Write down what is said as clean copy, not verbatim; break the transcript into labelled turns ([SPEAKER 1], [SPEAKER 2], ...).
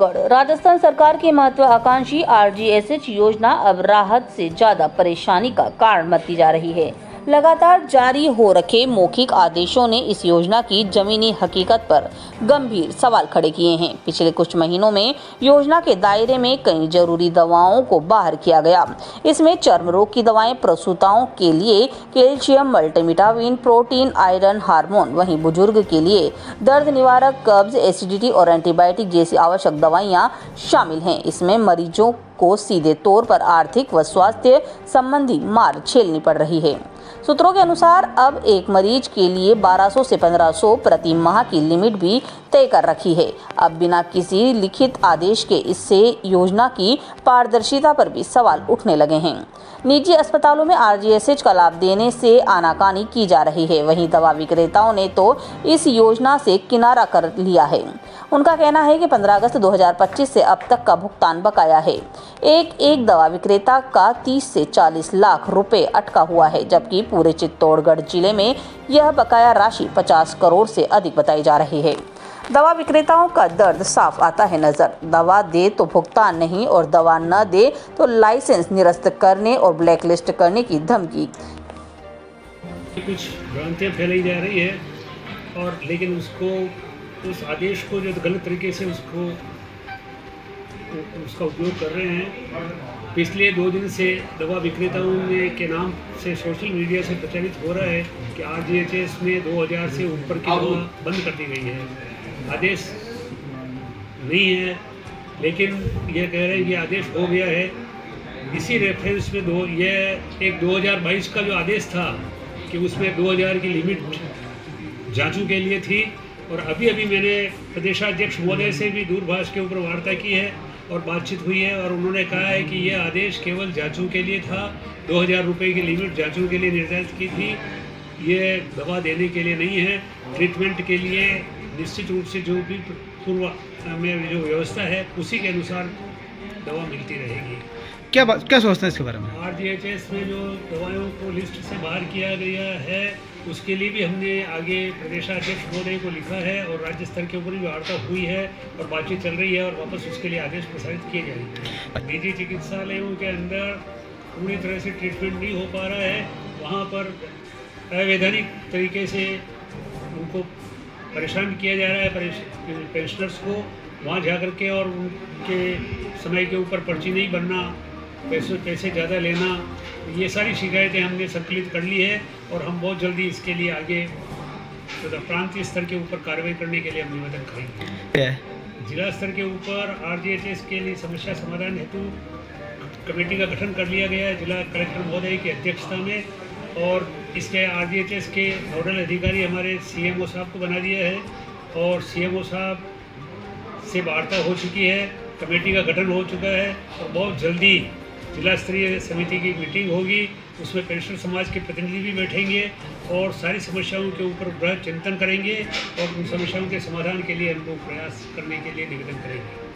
[SPEAKER 1] चित्तौड़गढ़ राजस्थान सरकार की महत्वाकांक्षी RGSH योजना अब राहत से ज्यादा परेशानी का कारण बनती जा रही है। लगातार जारी हो रखे मौखिक आदेशों ने इस योजना की जमीनी हकीकत पर गंभीर सवाल खड़े किए हैं। पिछले कुछ महीनों में योजना के दायरे में कई जरूरी दवाओं को बाहर किया गया। इसमें चर्म रोग की दवाएं, प्रसूताओं के लिए calcium, multivitamin, protein, iron, hormone, वहीं बुजुर्ग के लिए दर्द निवारक, कब्ज, एसिडिटी और एंटीबायोटिक जैसी आवश्यक दवाइयां शामिल हैं। इसमें मरीजों को सीधे तौर पर आर्थिक व स्वास्थ्य संबंधी मार झेलनी पड़ रही है। सूत्रों के अनुसार अब एक मरीज के लिए 1200 से 1500 प्रति माह की लिमिट भी तय कर रखी है। अब बिना किसी लिखित आदेश के इससे योजना की पारदर्शिता पर भी सवाल उठने लगे हैं। निजी अस्पतालों में RGSH का लाभ देने से आनाकानी की जा रही है। वहीं दवा विक्रेताओं ने तो इस योजना से किनारा कर लिया है। उनका कहना है कि 15 अगस्त 2025 से अब तक का भुगतान बकाया है। एक दवा विक्रेता का 30 से 40 लाख रुपए अटका हुआ है, जबकि पूरे चित्तौड़गढ़ जिले में यह बकाया राशि 50 करोड़ से अधिक बताई जा रही है। दवा विक्रेताओं का दर्द साफ आता है नजर। दवा दे तो भुगतान नहीं और दवा न दे तो लाइसेंस निरस्त करने और ब्लैकलिस्ट करने की धमकी।
[SPEAKER 2] कुछ भ्रांतियाँ फैलाई जा रही है और लेकिन उस आदेश को जो गलत तरीके से उसका उपयोग कर रहे हैं। पिछले 2 दिन से दवा विक्रेताओं के नाम से सोशल मीडिया से प्रचारित हो रहा है कि RGSH में 2000 से ऊपर की दवा बंद कर दी गई है। आदेश नहीं है, लेकिन यह कह रहे हैं कि आदेश हो गया है। इसी रेफरेंस में यह एक 2022 का जो आदेश था कि उसमें 2000 की लिमिट जांचों के लिए थी। और अभी मैंने प्रदेशाध्यक्ष महोदय से भी दूरभाष के ऊपर वार्ता की है और बातचीत हुई है और उन्होंने कहा है कि यह आदेश केवल जांचों के लिए था। 2000 रुपये की लिमिट जांचों के लिए निर्धारित की थी। ये दवा देने के लिए नहीं है। ट्रीटमेंट के लिए निश्चित रूप से जो भी पूर्व में जो व्यवस्था है उसी के अनुसार दवा मिलती रहेगी।
[SPEAKER 3] क्या सोचते हैं इसके बारे में?
[SPEAKER 2] RGSH में जो दवाओं को लिस्ट से बाहर किया गया है उसके लिए भी हमने आगे प्रदेशाध्यक्ष महोदय को लिखा है और राज्य स्तर के ऊपर भी वार्ता हुई है और बातचीत चल रही है और वापस उसके लिए आदेश प्रसारित किए जाएंगे। निजी चिकित्सालयों के अंदर पूरी तरह से ट्रीटमेंट नहीं हो पा रहा है। वहाँ पर अवैधानिक तरीके से उनको परेशान किया जा रहा है पेंशनर्स को। वहाँ जा कर के और उनके समय के ऊपर पर्ची नहीं बनना, पैसे ज़्यादा लेना, ये सारी शिकायतें हमने संकलित कर ली है और हम बहुत जल्दी इसके लिए आगे प्रांतीय स्तर के ऊपर कार्रवाई करने के लिए हम निवेदन करेंगे। जिला स्तर के ऊपर RGSH के लिए समस्या समाधान हेतु कमेटी का गठन कर लिया गया है जिला कलेक्टर महोदय की अध्यक्षता में। और इसके RGSH के नोडल अधिकारी हमारे CMO साहब को बना दिया है और CMO साहब से वार्ता हो चुकी है, कमेटी का गठन हो चुका है और बहुत जल्दी जिला स्तरीय समिति की मीटिंग होगी। उसमें पेंशनर समाज के प्रतिनिधि भी बैठेंगे और सारी समस्याओं के ऊपर बृहद चिंतन करेंगे और उन समस्याओं के समाधान के लिए हम लोग प्रयास करने के लिए निवेदन करेंगे।